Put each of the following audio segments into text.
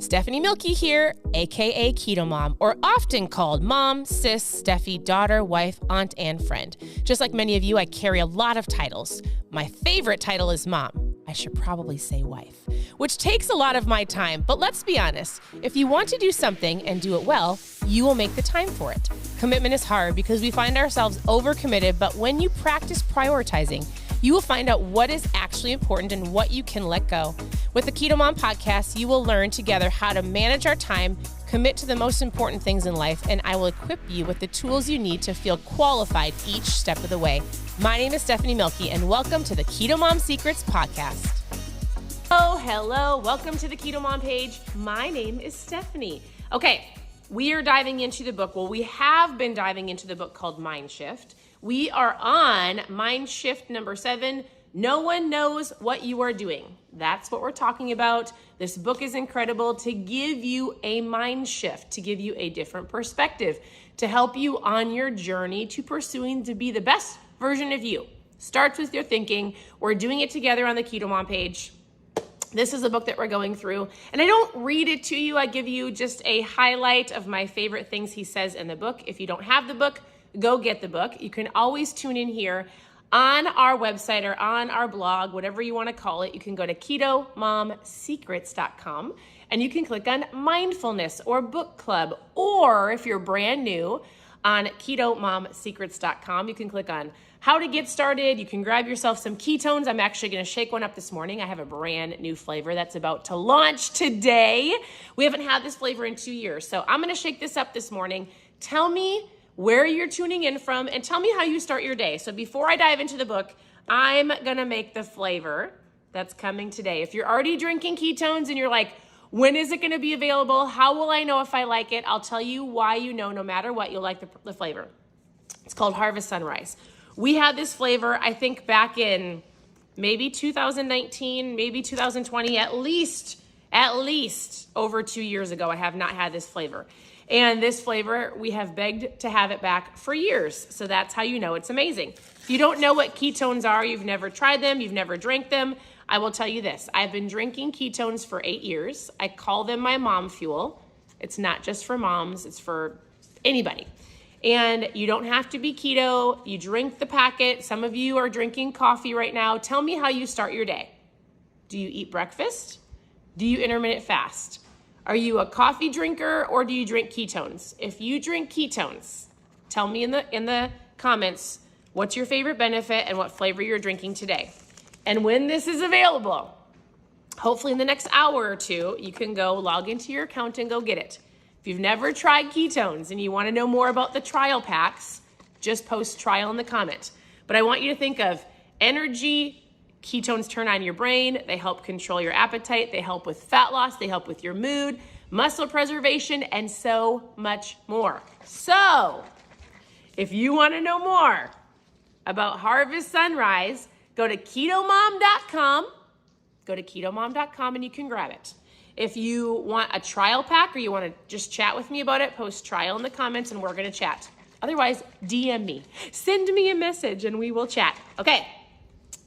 Stephanie Milky here, aka KetoMOM, or often called mom, sis, Steffi, daughter, wife, aunt, and friend. Just like many of you, I carry a lot of titles. My favorite title is mom. I should probably say wife, which takes a lot of my time. But let's be honest, if you want to do something and do it well, you will make the time for it. Commitment is hard because we find ourselves overcommitted, but when you practice prioritizing, you will find out what is actually important and what you can let go. With the KetoMOM podcast, you will learn together how to manage our time, commit to the most important things in life, and I will equip you with the tools you need to feel qualified each step of the way. My name is Stephanie Milky, and welcome to the KetoMOM Secrets podcast. Oh, hello. Welcome to the KetoMOM page. My name is Stephanie. Okay, we are diving into the book. Well, we have been diving into the book called Mind Shift. We are on Mind Shift number 7. No one knows what you are doing. That's what we're talking about. This book is incredible to give you a mind shift, to give you a different perspective, to help you on your journey to pursuing to be the best version of you. Starts with your thinking. We're doing it together on the KetoMOM page. This is a book that we're going through, and I don't read it to you. I give you just a highlight of my favorite things he says in the book. If you don't have the book, go get the book. You can always tune in here on our website or on our blog, whatever you want to call it. You can go to ketomomsecrets.com and you can click on mindfulness or book club. Or if you're brand new, on ketomomsecrets.com, you can click on how to get started. You can grab yourself some ketones. I'm actually going to shake one up this morning. I have a brand new flavor that's about to launch today. We haven't had this flavor in 2 years. So I'm going to shake this up this morning. Tell me where you're tuning in from, and tell me how you start your day. So before I dive into the book, I'm gonna make the flavor that's coming today. If you're already drinking ketones and you're like, when is it gonna be available? How will I know if I like it? I'll tell you why you know no matter what, you'll like the flavor. It's called Harvest Sunrise. We had this flavor, I think back in maybe 2019, maybe 2020, at least over 2 years ago. I have not had this flavor. And this flavor, we have begged to have it back for years. So that's how you know it's amazing. If you don't know what ketones are, you've never tried them, you've never drank them, I will tell you this. I've been drinking ketones for 8 years. I call them my mom fuel. It's not just for moms, it's for anybody. And you don't have to be keto. You drink the packet. Some of you are drinking coffee right now. Tell me how you start your day. Do you eat breakfast? Do you intermittent fast? Are you a coffee drinker or do you drink ketones? If you drink ketones, tell me in the comments what's your favorite benefit and what flavor you're drinking today. And when this is available, hopefully in the next hour or two, you can go log into your account and go get it. If you've never tried ketones and you want to know more about the trial packs, just post trial in the comment. But I want you to think of energy. Ketones turn on your brain. They help control your appetite. They help with fat loss. They help with your mood, muscle preservation, and so much more. So if you want to know more about Harvest Sunrise, go to ketomom.com. Go to ketomom.com and you can grab it. If you want a trial pack or you want to just chat with me about it, post trial in the comments and we're going to chat. Otherwise, DM me. Send me a message and we will chat. Okay.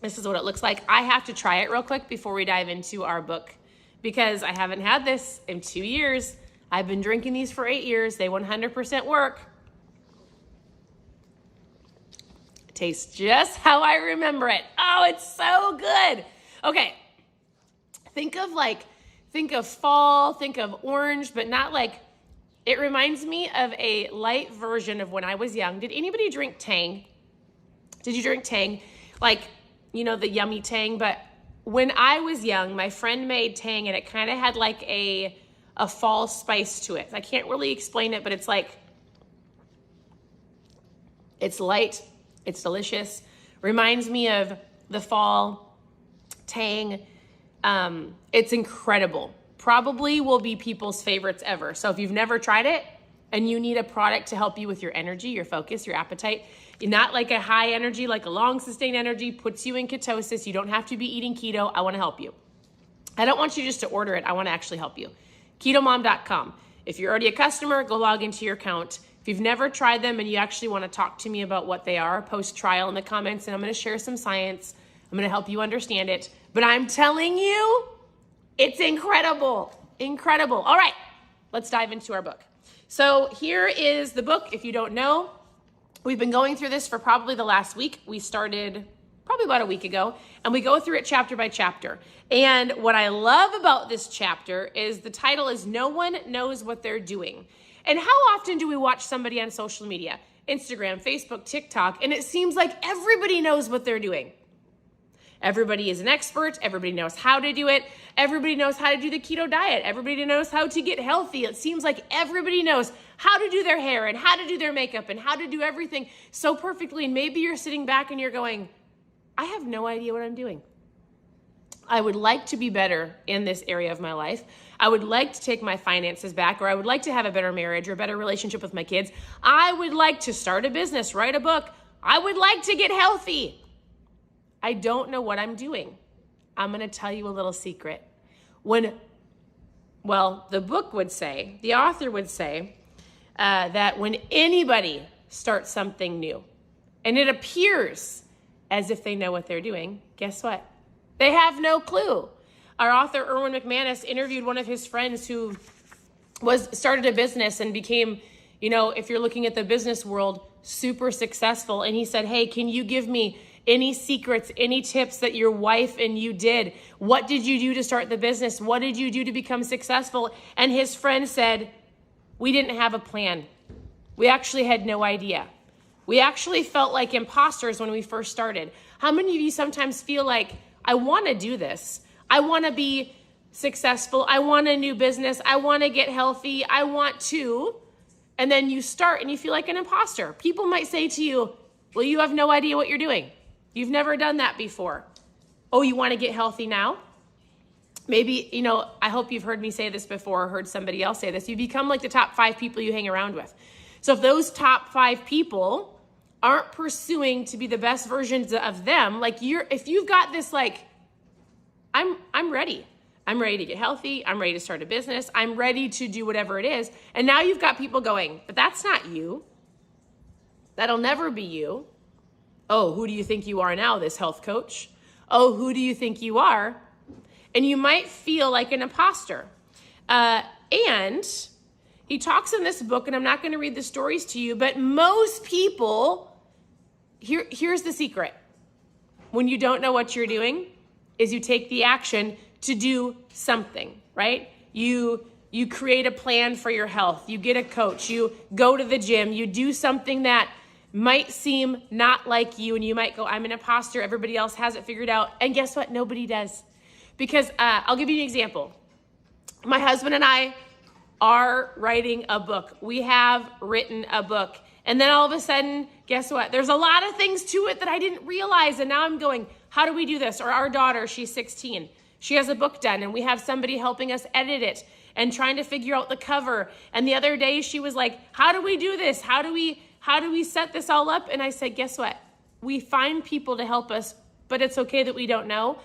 This is what it looks like. I have to try it real quick before we dive into our book because I haven't had this in 2 years. I've been drinking these for 8 years. They 100% work. It tastes just how I remember it. Oh, it's so good. Okay. Think of fall, think of orange, but not like, it reminds me of a light version of when I was young. Did anybody drink Tang? Did you drink Tang? Like, you know, the yummy Tang, but when I was young, my friend made Tang and it kind of had like a fall spice to it. I can't really explain it, but it's like, it's light, it's delicious. Reminds me of the fall Tang. It's incredible. Probably will be people's favorites ever. So if you've never tried it and you need a product to help you with your energy, your focus, your appetite, not like a high energy, like a long sustained energy, puts you in ketosis. You don't have to be eating keto. I want to help you. I don't want you just to order it. I want to actually help you. ketomom.com. If you're already a customer, go log into your account. If you've never tried them and you actually want to talk to me about what they are, post trial in the comments and I'm going to share some science. I'm going to help you understand it. But I'm telling you, it's incredible. Incredible. All right, let's dive into our book. So here is the book. If you don't know, we've been going through this for probably the last week. We started probably about a week ago, and we go through it chapter by chapter. And what I love about this chapter is the title is No One Knows What They're Doing. And how often do we watch somebody on social media, Instagram, Facebook, TikTok, and it seems like everybody knows what they're doing. Everybody is an expert. Everybody knows how to do it. Everybody knows how to do the keto diet. Everybody knows how to get healthy. It seems like everybody knows how to do their hair and how to do their makeup and how to do everything so perfectly. And maybe you're sitting back and you're going, I have no idea what I'm doing. I would like to be better in this area of my life. I would like to take my finances back, or I would like to have a better marriage or a better relationship with my kids. I would like to start a business, write a book. I would like to get healthy. I don't know what I'm doing. I'm going to tell you a little secret. The book would say, the author would say that when anybody starts something new and it appears as if they know what they're doing, guess what? They have no clue. Our author, Erwin McManus, interviewed one of his friends who started a business and became, if you're looking at the business world, super successful. And he said, hey, can you give me any secrets, any tips that your wife and you did? What did you do to start the business? What did you do to become successful? And his friend said, we didn't have a plan. We actually had no idea. We actually felt like imposters when we first started. How many of you sometimes feel like, I want to do this. I want to be successful. I want a new business. I want to get healthy. I want to. And then you start and you feel like an imposter. People might say to you, well, you have no idea what you're doing. You've never done that before. Oh, you want to get healthy now? Maybe, I hope you've heard me say this before or heard somebody else say this. You become like the top 5 people you hang around with. So if those top 5 people aren't pursuing to be the best versions of them, if you've got this, I'm ready. I'm ready to get healthy. I'm ready to start a business. I'm ready to do whatever it is. And now you've got people going, but that's not you. That'll never be you. Oh, who do you think you are now, this health coach? Oh, who do you think you are? And you might feel like an imposter. And he talks in this book, and I'm not going to read the stories to you, but most people, here's the secret. When you don't know what you're doing, is you take the action to do something, right? You create a plan for your health. You get a coach. You go to the gym. You do something that might seem not like you, and you might go, I'm an imposter. Everybody else has it figured out. And guess what? Nobody does. Because I'll give you an example. My husband and I are writing a book. We have written a book. And then all of a sudden, guess what? There's a lot of things to it that I didn't realize. And now I'm going, how do we do this? Or our daughter, she's 16. She has a book done, and we have somebody helping us edit it and trying to figure out the cover. And the other day she was like, how do we do this? How do we set this all up? And I said, guess what? We find people to help us, but it's okay that we don't know.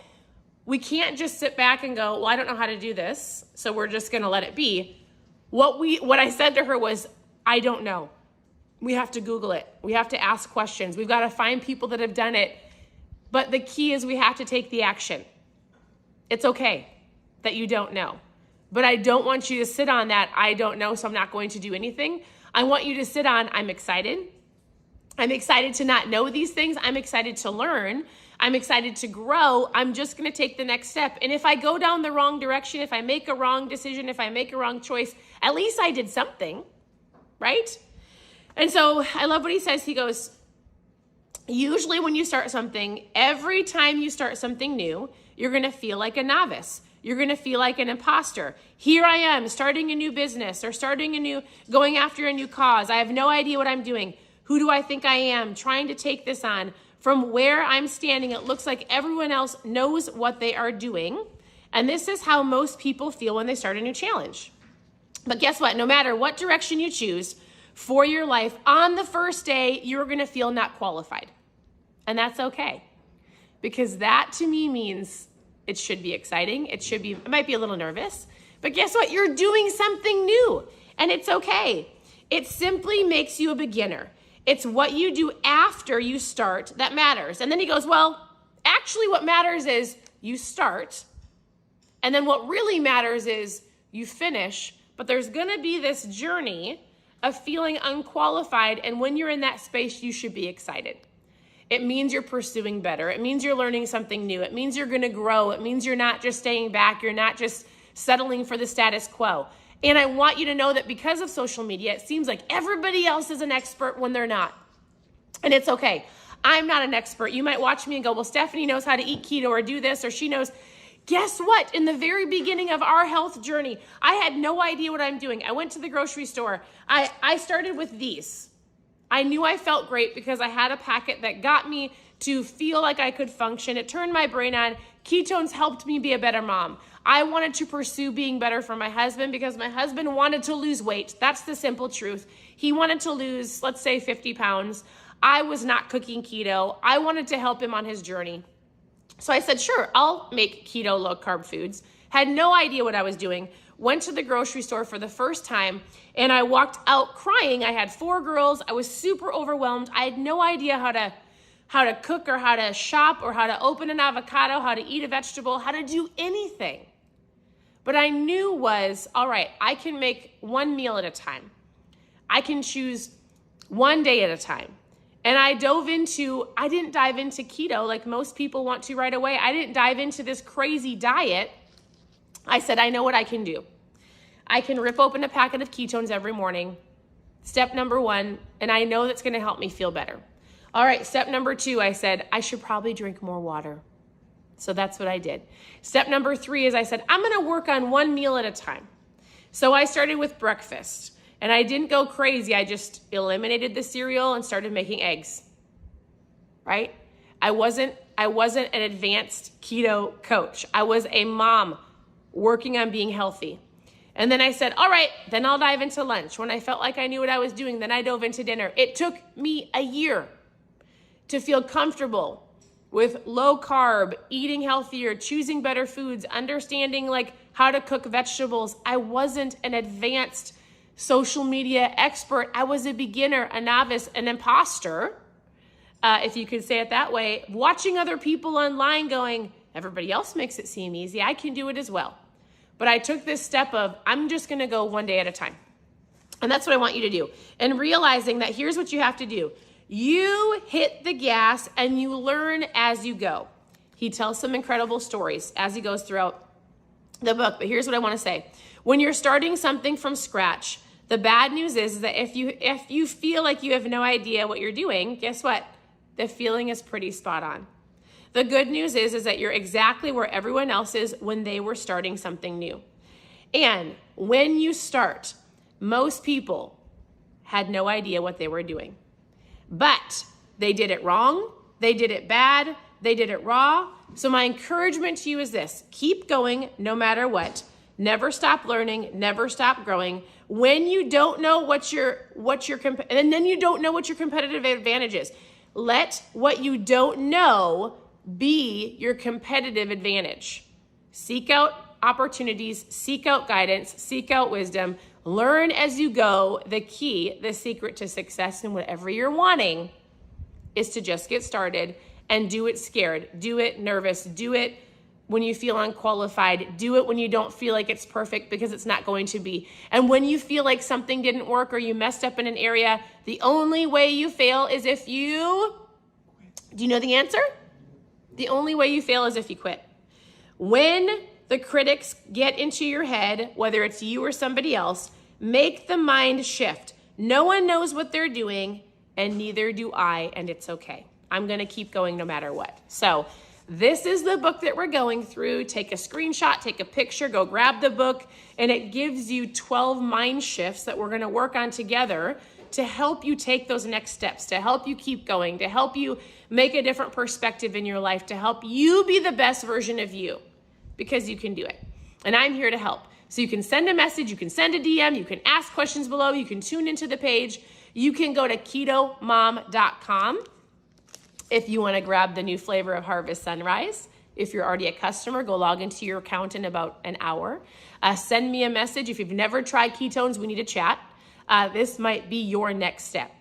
We can't just sit back and go, well, I don't know how to do this, so we're just going to let it be. What I said to her was, I don't know. We have to Google it. We have to ask questions. We've got to find people that have done it. But the key is we have to take the action. It's okay that you don't know. But I don't want you to sit on that, I don't know, so I'm not going to do anything. I want you to sit on, I'm excited. I'm excited to not know these things. I'm excited to learn. I'm excited to grow. I'm just going to take the next step. And if I go down the wrong direction, if I make a wrong decision, if I make a wrong choice, at least I did something, right? And so I love what he says. He goes, usually when you start something, every time you start something new, you're going to feel like a novice. You're going to feel like an imposter. Here I am starting a new business or going after a new cause. I have no idea what I'm doing. Who do I think I am? Trying to take this on. From where I'm standing, it looks like everyone else knows what they are doing. And this is how most people feel when they start a new challenge. But guess what? No matter what direction you choose for your life, on the first day, you're going to feel not qualified. And that's okay. Because that to me means it should be exciting. It might be a little nervous, but guess what? You're doing something new and it's okay. It simply makes you a beginner. It's what you do after you start that matters. And then he goes, well, actually what matters is you start. And then what really matters is you finish, but there's gonna be this journey of feeling unqualified, and when you're in that space, you should be excited. It means you're pursuing better. It means you're learning something new. It means you're gonna grow. It means you're not just staying back. You're not just settling for the status quo. And I want you to know that because of social media, it seems like everybody else is an expert when they're not. And it's okay. I'm not an expert. You might watch me and go, well, Stephanie knows how to eat keto or do this, or she knows. Guess what? In the very beginning of our health journey, I had no idea what I'm doing. I went to the grocery store. I started with these. I knew I felt great because I had a packet that got me to feel like I could function. It turned my brain on. Ketones helped me be a better mom. I wanted to pursue being better for my husband because my husband wanted to lose weight. That's the simple truth. He wanted to lose, let's say, 50 pounds. I was not cooking keto. I wanted to help him on his journey. So I said, sure, I'll make keto low carb foods. Had no idea what I was doing. Went to the grocery store for the first time and I walked out crying. I had 4 girls. I was super overwhelmed. I had no idea how to cook or how to shop or how to open an avocado, how to eat a vegetable, how to do anything. But I knew was, all right, I can make one meal at a time. I can choose one day at a time. And I didn't dive into keto like most people want to right away. I didn't dive into this crazy diet. I said, I know what I can do. I can rip open a packet of ketones every morning. Step number 1, and I know that's gonna help me feel better. All right, step number 2, I said, I should probably drink more water. So that's what I did. Step number 3 is I said, I'm gonna work on one meal at a time. So I started with breakfast. And I didn't go crazy. I just eliminated the cereal and started making eggs, right? I wasn't an advanced keto coach. I was a mom working on being healthy. And then I said, all right, then I'll dive into lunch. When I felt like I knew what I was doing, then I dove into dinner. It took me a year to feel comfortable with low carb, eating healthier, choosing better foods, understanding like how to cook vegetables. I wasn't an advanced social media expert. I was a beginner, a novice, an imposter, if you could say it that way, watching other people online going, everybody else makes it seem easy. I can do it as well. But I took this step of, I'm just gonna go one day at a time. And that's what I want you to do. And realizing that here's what you have to do. You hit the gas and you learn as you go. He tells some incredible stories as he goes throughout the book. But here's what I wanna say. When you're starting something from scratch, the bad news is that if you feel like you have no idea what you're doing, guess what? The feeling is pretty spot on. The good news is that you're exactly where everyone else is when they were starting something new. And when you start, most people had no idea what they were doing. But they did it wrong, they did it bad, they did it raw. So my encouragement to you is this: keep going no matter what. Never stop learning, never stop growing. When you don't know and then you don't know what your competitive advantage is. Let what you don't know be your competitive advantage. Seek out opportunities, seek out guidance, seek out wisdom. Learn as you go. The key, the secret to success in whatever you're wanting is to just get started and do it scared, do it nervous, do it when you feel unqualified, do it when you don't feel like it's perfect, because it's not going to be. And when you feel like something didn't work or you messed up in an area, the only way you fail is if you, do you know the answer? The only way you fail is if you quit. When the critics get into your head, whether it's you or somebody else, make the mind shift. No one knows what they're doing, and neither do I, and it's okay. I'm gonna keep going no matter what. So this is the book that we're going through. Take a screenshot, take a picture, go grab the book, and it gives you 12 mind shifts that we're gonna work on together to help you take those next steps, to help you keep going, to help you make a different perspective in your life, to help you be the best version of you, because you can do it. And I'm here to help. So you can send a message, you can send a DM, you can ask questions below, you can tune into the page, you can go to KetoMOM.com. If you want to grab the new flavor of Harvest Sunrise. If you're already a customer, go log into your account in about an hour. Send me a message. If you've never tried ketones, we need to chat. This might be your next step.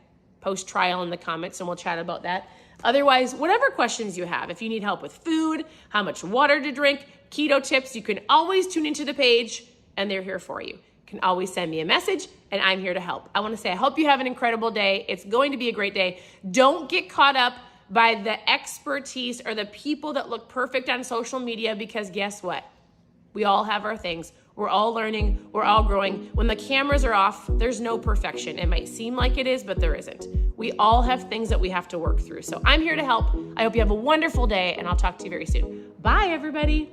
Post trial in the comments and we'll chat about that. Otherwise, whatever questions you have, if you need help with food, how much water to drink, keto tips, you can always tune into the page and they're here for you. You can always send me a message, and I'm here to help. I want to say, I hope you have an incredible day. It's going to be a great day. Don't get caught up by the expertise or the people that look perfect on social media, because guess what? We all have our things. We're all learning. We're all growing. When the cameras are off, there's no perfection. It might seem like it is, but there isn't. We all have things that we have to work through. So I'm here to help. I hope you have a wonderful day, and I'll talk to you very soon. Bye, everybody.